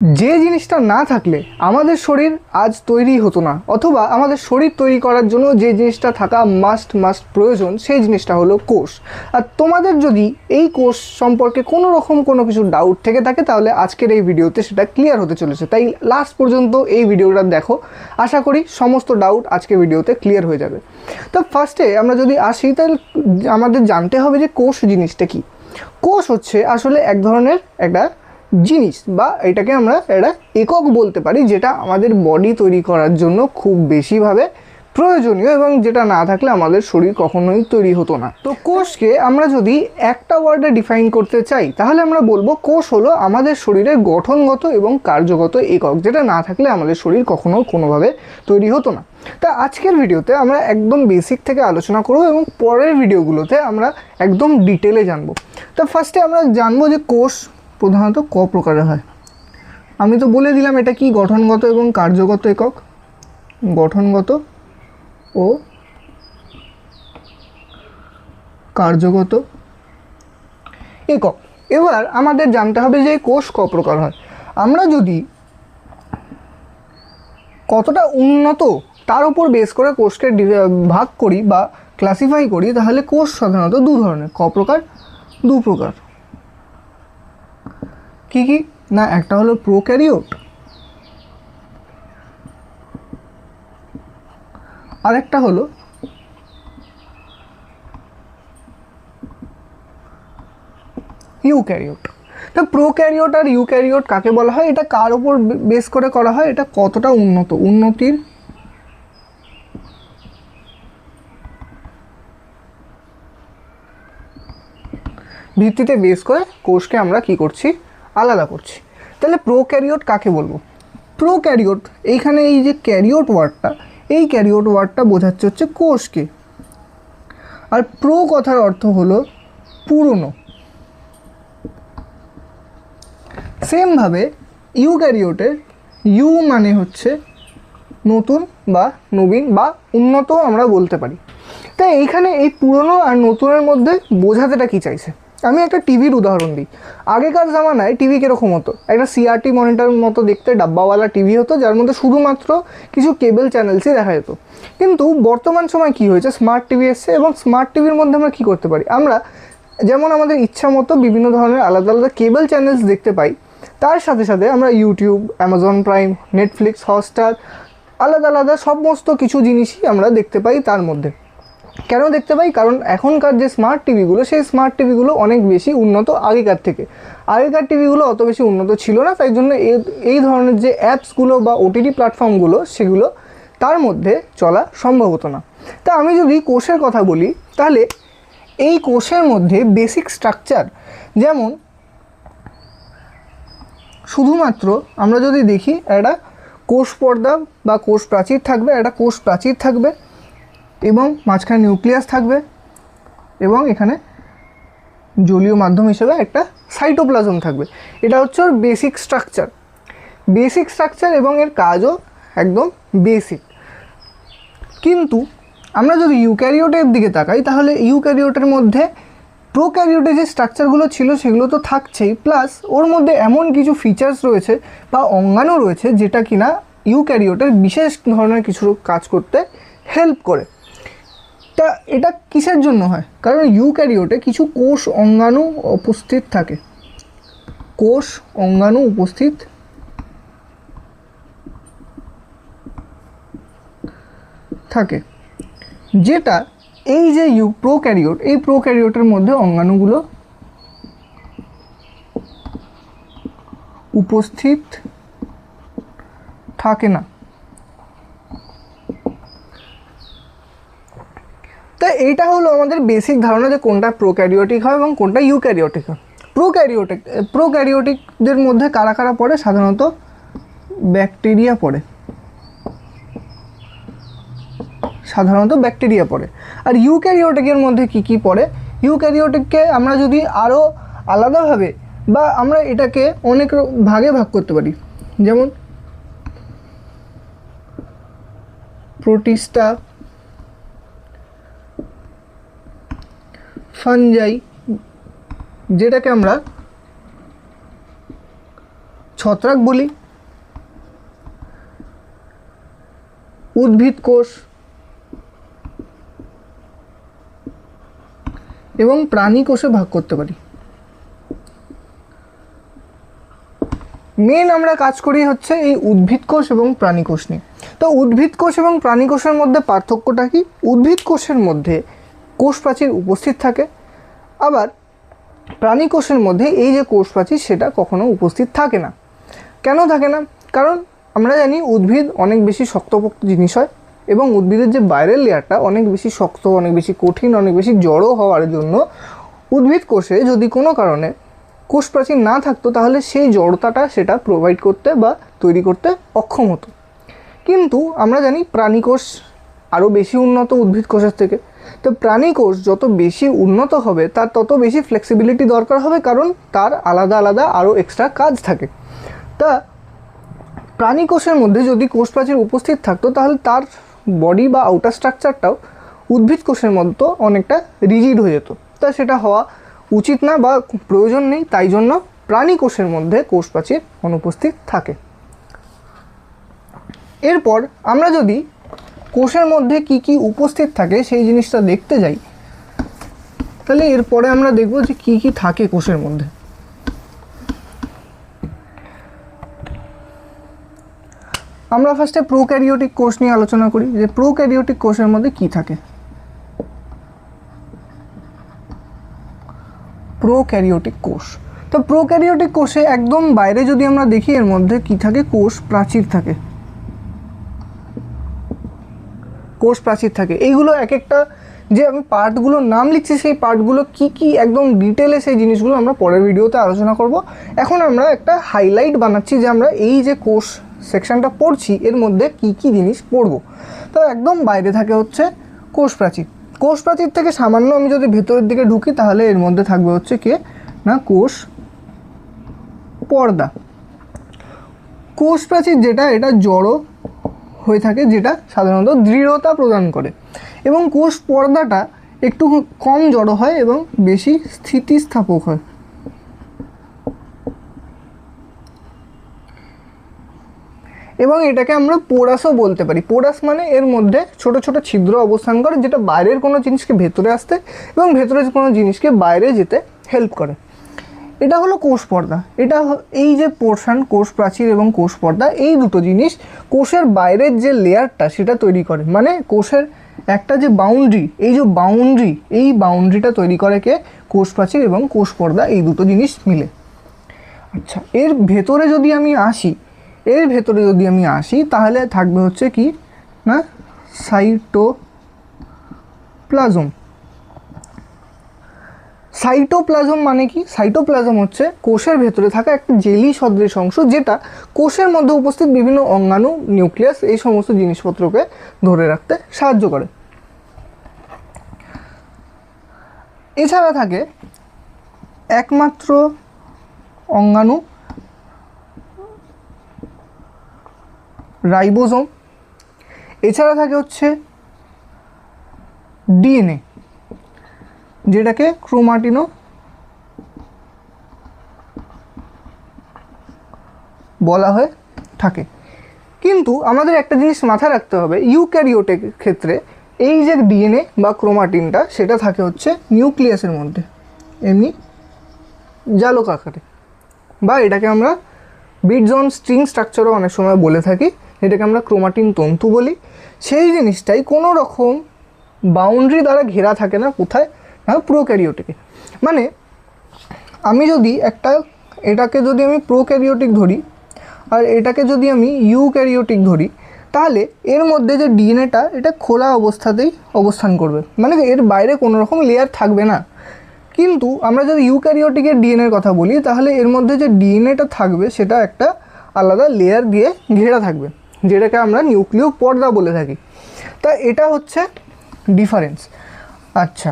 যে জিনিসটা না থাকলে আমাদের শরীর আজ তৈরি হতো না, অথবা আমাদের শরীর তৈরি করার জন্য যে জিনিসটা থাকা মাস্ট প্রয়োজন, সেই জিনিসটা হলো কোষ। আর তোমাদের যদি এই কোষ সম্পর্কে কোনো কিছু ডাউট থেকে থাকে, তাহলে আজকের এই ভিডিওতে সেটা ক্লিয়ার হতে চলেছে। তাই লাস্ট পর্যন্ত এই ভিডিওটা দেখো, আশা করি সমস্ত ডাউট আজকের ভিডিওতে ক্লিয়ার হয়ে যাবে। তো ফার্স্টে আমরা যদি আসি, তাহলে আমাদের জানতে হবে যে কোষ জিনিসটা কি। কোষ হচ্ছে আসলে এক ধরনের একটা জিনিস, বা এটাকে আমরা একটা একক বলতে পারি, যেটা আমাদের বডি তৈরি করার জন্য খুব বেশিভাবে প্রয়োজনীয়, এবং যেটা না থাকলে আমাদের শরীর কখনোই তৈরি হতো না। তো কোষকে আমরা যদি একটা ওয়ার্ডে ডিফাইন করতে চাই, তাহলে আমরা বলবো কোষ হলো আমাদের শরীরের গঠনগত এবং কার্যগত একক, যেটা না থাকলে আমাদের শরীর কখনো কোনোভাবে তৈরি হতো না। তা আজকের ভিডিওতে আমরা একদম বেসিক থেকে আলোচনা করব, এবং পরের ভিডিওগুলোতে আমরা একদম ডিটেলে জানবো। তো ফার্স্টে আমরা জানবো যে কোষ প্রধানত ক প্রকারের হয়। আমি তো বলে দিলাম এটা কি, গঠনগত এবং কার্যগত একক। গঠনগত ও কার্যগত একক। এবার আমাদের জানতে হবে যে কোষ ক প্রকার হয়। আমরা যদি কতটা উন্নত তার উপর বেস করে কোষকে ভাগ করি বা ক্লাসিফাই করি, তাহলে কোষ সাধারণত দু ধরনের। ক প্রকার? দু প্রকার। কি কি না, একটা হলো প্রোক্যারিওট, আর একটা হলো ইউক্যারিওট। তো প্রোক্যারিওট আর ইউক্যারিওট কাকে বলা হয়, এটা কার উপর বেস করে করা হয়, এটা কতটা উন্নতির ভিত্তিতে বেস করে কোষকে আমরা কি করছি, আলাদা করছি। তাহলে প্রোক্যারিওট কাকে বলবো? প্রোক্যারিওট, এইখানে এই যে ক্যারিওট ওয়ার্ডটা, এই ক্যারিওট ওয়ার্ডটা বোঝাচ্ছে হচ্ছে কোষকে। আর প্রো কথার অর্থ হলো পুরনো। সেমভাবে ইউক্যারিওটের ইউ মানে হচ্ছে নতুন বা নবীন বা উন্নত আমরা বলতে পারি। তাই এইখানে এই পুরনো আর নতুনের মধ্যে বোঝাতেটা কী চাইছে, আমি একটা টিভির উদাহরণ দিই। আগেকার জামানায় টিভি কীরকম হতো, একটা সিআরটি মনিটর মতো দেখতে ডাব্বাওয়ালা টিভি হতো, যার মধ্যে শুধুমাত্র কিছু কেবল চ্যানেলসই দেখা যেত। কিন্তু বর্তমান সময় কি হয়েছে, স্মার্ট টিভি এসছে, এবং স্মার্ট টিভির মধ্যে আমরা কী করতে পারি, আমরা যেমন আমাদের ইচ্ছা মতো বিভিন্ন ধরনের আলাদা আলাদা কেবল চ্যানেলস দেখতে পাই, তার সাথে সাথে আমরা YouTube, Amazon prime, Netflix, Hotstar, আলাদা আলাদা সমস্ত কিছু জিনিসই আমরা দেখতে পাই তার মধ্যে। কেন দেখতে পাই? কারণ এখনকার যে স্মার্ট টিভিগুলো, সেই স্মার্ট টিভিগুলো অনেক বেশি উন্নত আগেকার থেকে। আগেকার টিভিগুলো অত বেশি উন্নত ছিল না, তাই জন্য এই ধরনের যে অ্যাপসগুলো বা ওটিটি প্ল্যাটফর্মগুলো, সেগুলো তার মধ্যে চলা সম্ভব হতো না। তা আমি যদি কোষের কথা বলি, তাহলে এই কোষের মধ্যে বেসিক স্ট্রাকচার, যেমন শুধুমাত্র আমরা যদি দেখি, একটা কোষ পর্দা বা কোষ প্রাচীর থাকবে, একটা কোষ প্রাচীর থাকবে, এবং মাঝখানে নিউক্লিয়াস থাকবে, এবং এখানে জলীয় মাধ্যম হিসেবে একটা সাইটোপ্লাজম থাকবে। এটা হচ্ছে ওর বেসিক স্ট্রাকচার, এবং এর কাজও একদম বেসিক। কিন্তু আমরা যদি ইউক্যারিওটের দিকে তাকাই, তাহলে ইউক্যারিওটের মধ্যে প্রোক্যারিওটে যে স্ট্রাকচারগুলো ছিল সেগুলো তো থাকছেই, প্লাস ওর মধ্যে এমন কিছু ফিচার্স রয়েছে বা অঙ্গাণু রয়েছে, যেটা কিনা ইউক্যারিওটের বিশেষ ধরনের কিছু কাজ করতে হেল্প করে। তা এটা কিসের জন্য হয়? কারণ ইউক্যারিওটে কিছু কোষ অঙ্গাণু উপস্থিত থাকে, যেটা এই যে প্রোক্যারিওট, এই প্রোক্যারিওটের মধ্যে অঙ্গাণুগুলো উপস্থিত থাকে না। তাই এইটা হলো আমাদের বেসিক ধারণা যে কোনটা প্রোক্যারিওটিক হয় এবং কোনটা ইউক্যারিওটিক হয়। প্রোক্যারিওটিকদের মধ্যে কারা কারা পড়ে? সাধারণত ব্যাকটেরিয়া পড়ে। আর ইউক্যারিওটিকের মধ্যে কি কি পড়ে? ইউক্যারিওটিককে আমরা যদি আরও আলাদাভাবে, বা আমরা এটাকে অনেক ভাগে ভাগ করতে পারি, যেমন প্রোটিস্টা, ফানজাই, যেটাকে আমরা ছত্রাক বলি, উদ্ভিদ কোষ এবং প্রাণী কোষে ভাগ করতে পারি। মেন আমরা কাজ করি হচ্ছে এই উদ্ভিদ কোষ এবং প্রাণী কোষ নিয়ে। তো উদ্ভিদ কোষ এবং প্রাণী কোষের মধ্যে পার্থক্যটা কি? উদ্ভিদ কোষের মধ্যে কোষ প্রাচীর উপস্থিত থাকে, আবার প্রাণী কোষের মধ্যে এই যে কোষ প্রাচীর সেটা কখনো উপস্থিত থাকে না। কেন থাকে না? কারণ আমরা জানি উদ্ভিদ অনেক বেশি শক্তপোক্ত জিনিস হয় এবং উদ্ভিদের যে বাইরের লেয়ারটা অনেক বেশি শক্ত, অনেক বেশি কঠিন, অনেক বেশি জড়ো হওয়ার জন্য উদ্ভিদ কোষে যদি কোনো কারণে কোষ প্রাচীর না থাকতো তাহলে সেই জড়তাটা সেটা প্রোভাইড করতে বা তৈরি করতে অক্ষম হতো। কিন্তু আমরা জানি প্রাণী কোষ আরও বেশি উন্নত উদ্ভিদ কোষের থেকে। তো প্রাণী কোষ যত বেশি উন্নত হবে তার তত বেশি ফ্লেক্সিবিলিটি দরকার হবে, কারণ তার আলাদা আলাদা আরও এক্সট্রা কাজ থাকে। তা প্রাণী কোষের মধ্যে যদি কোষ প্রাচীর উপস্থিত থাকতো তাহলে তার বডি বা আউটার স্ট্রাকচারটাও উদ্ভিদ কোষের মতো অনেকটা রিজিড হয়ে যেত। তা সেটা হওয়া উচিত না বা প্রয়োজন নেই, তাই জন্য প্রাণী কোষের মধ্যে কোষ প্রাচীর অনুপস্থিত থাকে। এরপর আমরা যদি কোষের মধ্যে কি কি উপস্থিত থাকে সেই জিনিসটা দেখতে যাই, তাহলে এরপরে আমরা দেখব যে কি কি থাকে কোষের মধ্যে। আমরা ফার্স্টে প্রোক্যারিওটিক কোষ নিয়ে আলোচনা করি যে প্রোক্যারিওটিক কোষের মধ্যে কি থাকে। প্রোক্যারিওটিক কোষ, তো প্রোক্যারিওটিক কোষে একদম বাইরে যদি আমরা দেখি এর মধ্যে কি থাকে? কোষ প্রাচীর থাকে। কোষ প্রাচীর থাকে। এইগুলো এক একটা যে আমি পার্টগুলোর নাম লিখছি সেই পার্টগুলো কি কি একদম ডিটেলে সেই জিনিসগুলো আমরা পরের ভিডিওতে আলোচনা করব। এখন আমরা একটা হাইলাইট বানাচ্ছি যে আমরা এই যে কোষ সেকশনটা পড়ছি এর মধ্যে কি কি জিনিস পড়ব। তো একদম বাইরে থাকে হচ্ছে কোষ প্রাচীর। কোষ প্রাচীর থেকে সামান্য আমি যদি ভেতরের দিকে ঢুকি তাহলে এর মধ্যে থাকবে হচ্ছে কে না কোষ পর্দা। কোষ প্রাচীর যেটা এটা জড়ো হয়ে থাকে, যেটা সাধারণত দৃঢ়তা প্রদান করে, এবং কোষ পর্দাটা একটু কম জড়ো হয় এবং বেশি স্থিতিস্থাপক হয়। এবং এটাকে আমরা পোরাসও বলতে পারি। পোরাস মানে এর মধ্যে ছোট ছোট ছিদ্র অবস্থান করে যেটা বাইরের কোনো জিনিসকে ভেতরে আসতে এবং ভেতরের কোনো জিনিসকে বাইরে যেতে হেল্প করে। এটা হলো কোষ পর্দা। এটা এই যে পোর্শন কোষ প্রাচীর এবং কোষ পর্দা, এই দুটো জিনিস কোষের বাইরের যে লেয়ারটা সেটা তৈরি করে। মানে কোষের একটা যে বাউন্ডারি, এই যে বাউন্ডারি, এই বাউন্ডারিটা তৈরি করে কে? কোষ প্রাচীর এবং কোষ পর্দা, এই দুটো জিনিস মিলে। আচ্ছা, এর ভেতরে যদি আমি আসি তাহলে থাকবে হচ্ছে কি না সাইটোপ্লাজম। সাইটোপ্লাজম মানে কি? সাইটোপ্লাজম হচ্ছে কোষের ভেতরে থাকা একটা জেলি সদৃশ অংশ, যেটা কোষের মধ্যে উপস্থিত বিভিন্ন অঙ্গাণু, নিউক্লিয়াস, এই সমস্ত জিনিসপত্রকে ধরে রাখতে সাহায্য করে। এছাড়া থাকে একমাত্র অঙ্গাণু রাইবোজোম। এছাড়া থাকে হচ্ছে ডিএনএ, যেটাকে ক্রোমাটিনও বলা হয়ে থাকে। কিন্তু আমাদের একটা জিনিস মাথায় রাখতে হবে, ইউক্যারিওটের ক্ষেত্রে এই যে ডিএনএ বা ক্রোমাটিনটা সেটা থাকে হচ্ছে নিউক্লিয়াসের মধ্যে, এমনি জালক আকারে, বা এটাকে আমরা বিটস অন স্ট্রিং স্ট্রাকচারও অনেক সময় বলে থাকি, এটাকে আমরা ক্রোমাটিন তন্তু বলি। সেই জিনিসটাই কোনো রকম বাউন্ডারি দ্বারা ঘেরা থাকে না। কোথায় না? প্রোক্যারিওটিকে। মানে আমি যদি এটাকে যদি আমি প্রোক্যারিওটিক ধরি আর এটাকে যদি আমি ইউক্যারিওটিক ধরি, তাহলে এর মধ্যে যে ডিএনএটা এটা খোলা অবস্থাতেই অবস্থান করবে, মানে এর বাইরে কোনো রকম লেয়ার থাকবে না। কিন্তু আমরা যদি ইউক্যারিওটিকের ডিএনএর কথা বলি তাহলে এর মধ্যে যে ডিএনএটা থাকবে সেটা একটা আলাদা লেয়ার দিয়ে ঘেরা থাকবে, যেটাকে আমরা নিউক্লিয় পর্দা বলে থাকি। তা এটা হচ্ছে ডিফারেন্স। আচ্ছা,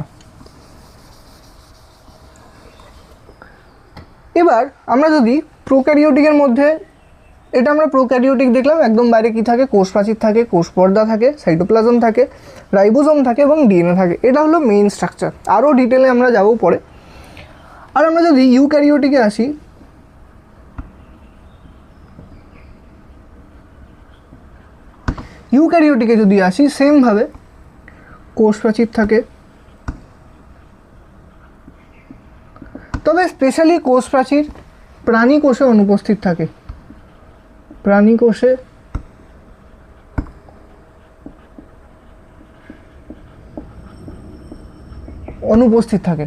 এবার আমরা যদি প্রোক্যারিওটিকের মধ্যে, এটা আমরা প্রোক্যারিওটিক দেখলাম, একদম বাইরে কি থাকে? কোষ প্রাচীর থাকে, কোষ পর্দা থাকে, সাইটোপ্লাজম থাকে, রাইবোজোম থাকে এবং ডিএনএ থাকে। এটা হলো মেইন স্ট্রাকচার। আরও ডিটেলে আমরা যাব পরে। আর আমরা যদি ইউক্যারিওটিকে আসি, ইউক্যারিওটিকে যদি আসি, সেমভাবে কোষ প্রাচীর থাকে, তবে স্পেশালি কোষ প্রাচীর প্রাণী কোষে অনুপস্থিত থাকে। প্রাণী কোষে অনুপস্থিত থাকে।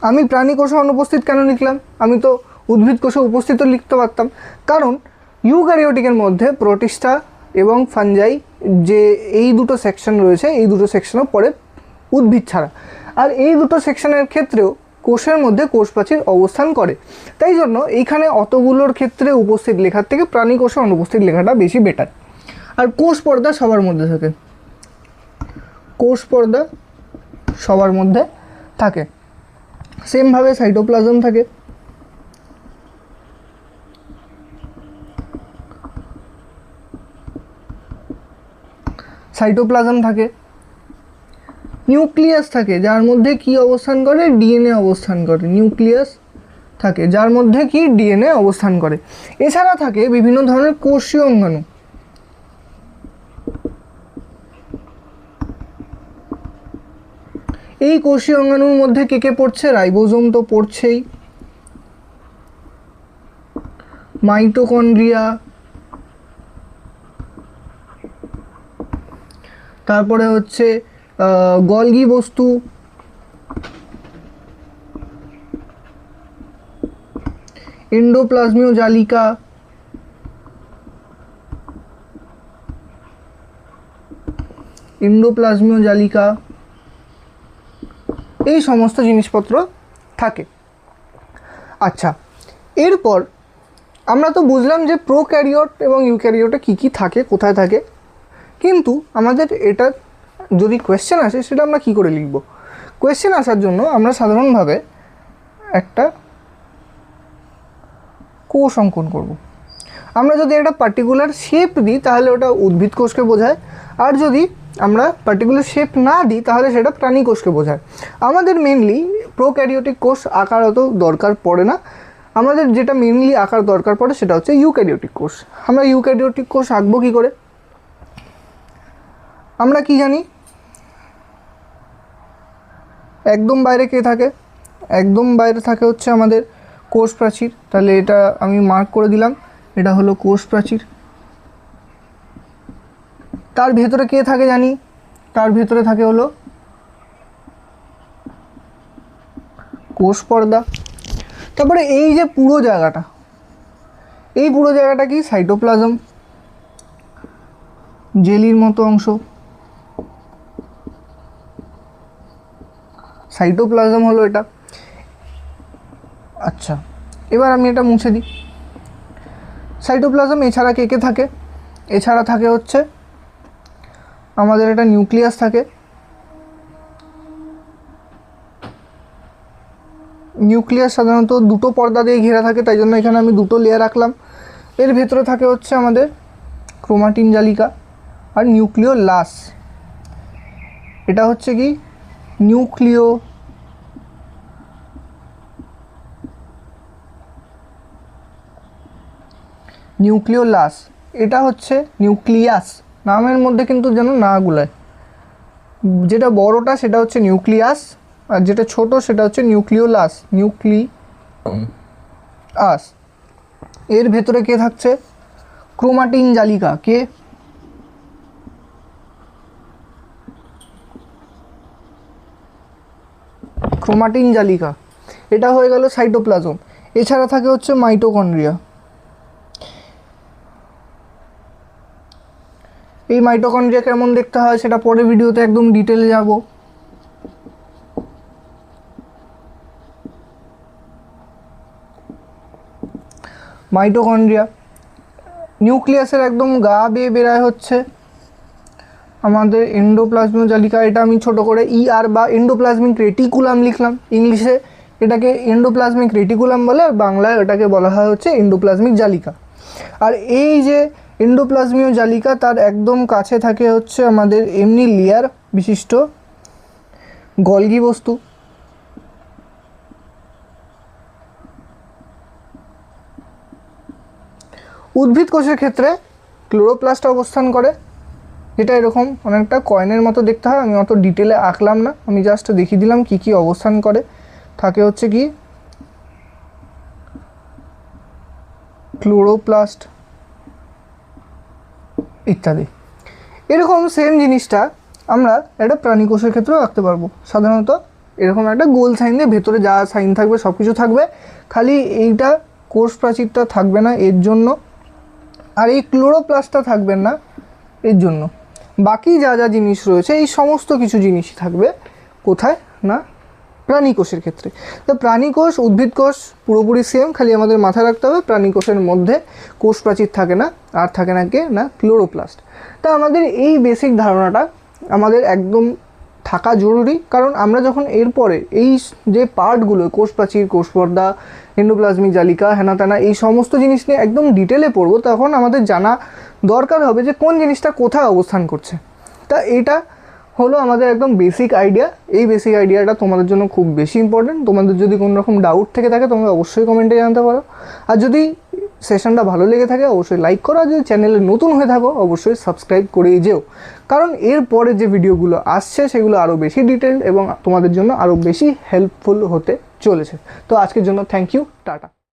আমি প্রাণী কোষে অনুপস্থিত কেন লিখলাম? আমি তো উদ্ভিদ কোষে উপস্থিত লিখতে পারতাম, কারণ ইউক্যারিওটিকের মধ্যে প্রোটিস্টা এবং ফাঞ্জাই যে এই দুটো সেকশন রয়েছে, এই দুটো সেকশনও পড়ে উদ্ভিদ ছাড়া। আর এই দুটো সেকশনের ক্ষেত্রেও কোষের মধ্যে কোষ প্রাচীর অবস্থান করে। তাই জন্য এইখানে অতগুলোর ক্ষেত্রে উপস্থিত লেখার থেকে প্রাণী কোষে অনুপস্থিত লেখাটা বেশি বেটার। আর কোষ পর্দা সবার মধ্যে থাকে, কোষ পর্দা সবার মধ্যে থাকে। সেমভাবে সাইটোপ্লাজম থাকে, সাইটোপ্লাজম থাকে, নিউক্লিয়াস থাকে যার মধ্যে কি অবস্থান করে? ডিএনএ অবস্থান করে। নিউক্লিয়াস থাকে যার মধ্যে কি? ডিএনএ অবস্থান করে। এছাড়া থাকে বিভিন্ন ধরনের কোষীয় অঙ্গাণু। এই কোষীয় অঙ্গাণুর মধ্যে কে কে পড়ছে? রাইবোজোম তো পড়ছেই, মাইটোকন্ড্রিয়া, তারপরে হচ্ছে গলগি বস্তু, এন্ডোপ্লাজমীয় জালিকা, এন্ডোপ্লাজমীয় জালিকা, এই সমস্ত জিনিসপত্র থাকে। আচ্ছা, এরপর আমরা তো বুঝলাম যে প্রোক্যারিওট এবং ইউক্যারিওটে কী কী থাকে, কোথায় থাকে, কিন্তু আমাদের এটা যদি কোয়েশ্চেন আসে সেটা আমরা কী করে লিখব? কোয়েশ্চেন আসার জন্য আমরা সাধারণভাবে একটা কোষ অঙ্কন করব। আমরা যদি একটা পার্টিকুলার শেপ দিই তাহলে ওটা উদ্ভিদ কোষকে বোঝায়, আর যদি আমরা পার্টিকুলার শেপ না দিই তাহলে সেটা প্রাণী কোষকে বোঝায়। আমাদের মেনলি প্রোক্যারিওটিক কোষ আকার অত দরকার পড়ে না, আমাদের যেটা মেনলি আকার দরকার পড়ে সেটা হচ্ছে ইউক্যারিওটিক কোষ। আমরা ইউক্যারিওটিক কোষ আঁকবো কী করে? আমরা কি জানি? একদম বাইরে কে থাকে? একদম বাইরে থাকে হচ্ছে আমাদের কোষ প্রাচীর। তাহলে এটা আমি মার্ক করে দিলাম, এটা হলো কোষ প্রাচীর। তার ভেতরে কে থাকে জানি? তার ভেতরে থাকে হলো কোষ পর্দা। তারপরে এই যে পুরো জায়গাটা, এই পুরো জায়গাটা কি? সাইটোপ্লাজম, জেলির মতো অংশ, সাইটোপ্লাজম হলো এটা। আচ্ছা, এবার আমি এটা মুছে দিই। সাইটোপ্লাজম এছাড়া কে কে থাকে? এছাড়া থাকে হচ্ছে আমাদের এটা নিউক্লিয়াস থাকে, নিউক্লিয়াস সাধারণত দুটো পর্দা দিয়ে ঘেরা থাকে, তাই জন্য এখানে আমি দুটো লেয়ার রাখলাম। এর ভেতরে থাকে হচ্ছে আমাদের ক্রোমাটিন জালিকা আর নিউক্লিওলাস। এটা হচ্ছে কি? নিউক্লিওলাস। এটা হচ্ছে নিউক্লিয়াস, নামের মধ্যে কিন্তু যেন না গুলায়। যেটা বড়টা সেটা হচ্ছে নিউক্লিয়াস, আর যেটা ছোট সেটা হচ্ছে নিউক্লিওলাস, নিউক্লিয়াস। এর ভেতরে কে থাকছে? ক্রোমাটিন জালিকা। কে? ক্রোমাটিন জালিকা। এটা হয়ে গেল সাইটোপ্লাজম। এছাড়া থাকে হচ্ছে মাইটোকন্ড্রিয়া। এই মাইটোকন্ড্রিয়া কেমন দেখতে হয় সেটা পরের ভিডিওতে একদম ডিটেলে যাব। মাইটোকন্ড্রিয়া নিউক্লিয়াসের একদম গা বেয়ে বেরায় হচ্ছে আমাদের এন্ডোপ্লাজমীয় জালিকা। এটা আমি ছোট করে ER বা এন্ডোপ্লাজমিক রেটিকুলাম লিখলাম। ইংলিশে এটাকে এন্ডোপ্লাজমিক রেটিকুলাম বলে, আর বাংলায় এটাকে বলা হয় হচ্ছে এন্ডোপ্লাজমিক জালিকা। আর এই যে এন্ডোপ্লাজমীয় জালিকা, তার একদম কাছে থাকে হচ্ছে আমাদের এমনি লেয়ার বিশিষ্ট গলগি বস্তু। উদ্ভিদ কোষের ক্ষেত্রে ক্লোরোপ্লাস্ট অবস্থান করে, যেটা এরকম অনেকটা কয়েনের মতো দেখতে হয়। আমি অত ডিটেলে আঁকলাম না, আমি জাস্ট দেখিয়ে দিলাম কি কি অবস্থান করে থাকে। হচ্ছে কি ক্লোরোপ্লাস্ট ইত্যাদি। এরকম সেম জিনিসটা আমরা একটা প্রাণী কোষের ক্ষেত্রেও রাখতে পারবো। সাধারণত এরকম একটা গোল সাইন দিয়ে ভেতরে যা সাইন থাকবে সব কিছু থাকবে, খালি এইটা কোষ প্রাচীরটা থাকবে না এর জন্য, আর এই ক্লোরোপ্লাস্টটা থাকবেন না এর জন্য। বাকি যা যা জিনিস রয়েছে এই সমস্ত কিছু জিনিসই থাকবে কোথায় না প্রাণী কোষের ক্ষেত্রে। তো প্রাণী কোষ উদ্ভিদ কোষ পুরোপুরি সেম, খালি আমাদের মাথায় রাখতে হবে প্রাণী কোষের মধ্যে কোষ প্রাচীর থাকে না, আর থাকে না কে না ক্লোরোপ্লাস্ট। তা আমাদের এই বেসিক ধারণাটা আমাদের একদম থাকা জরুরি, কারণ আমরা যখন এরপরে এই যে পার্টগুলো কোষ প্রাচীর, কোষ পর্দা, এন্ডোপ্লাজমিক জালিকা, হেনা তেনা এই সমস্ত জিনিস নিয়ে একদম ডিটেলে পড়বো, তখন আমাদের জানা দরকার হবে যে কোন জিনিসটা কোথায় অবস্থান করছে। তা এটা হলো আমাদের একদম বেসিক আইডিয়া। এই বেসিক আইডিয়াটা তোমাদের জন্য খুব বেশি ইম্পর্টেন্ট। তোমাদের যদি কোনো রকম ডাউট থেকে থাকে তোমরা অবশ্যই কমেন্টে জানাতে পারো। আর যদি সেশনটা ভালো লেগে থাকে অবশ্যই লাইক করো, আর যদি চ্যানেলে নতুন হয়ে থাকো অবশ্যই সাবস্ক্রাইব করেই যেও, কারণ এরপরে যে ভিডিওগুলো আসছে সেগুলো আরও বেশি ডিটেলড এবং তোমাদের জন্য আরও বেশি হেল্পফুল হতে চলেছে। তো আজকের জন্য থ্যাংক ইউ, টাটা।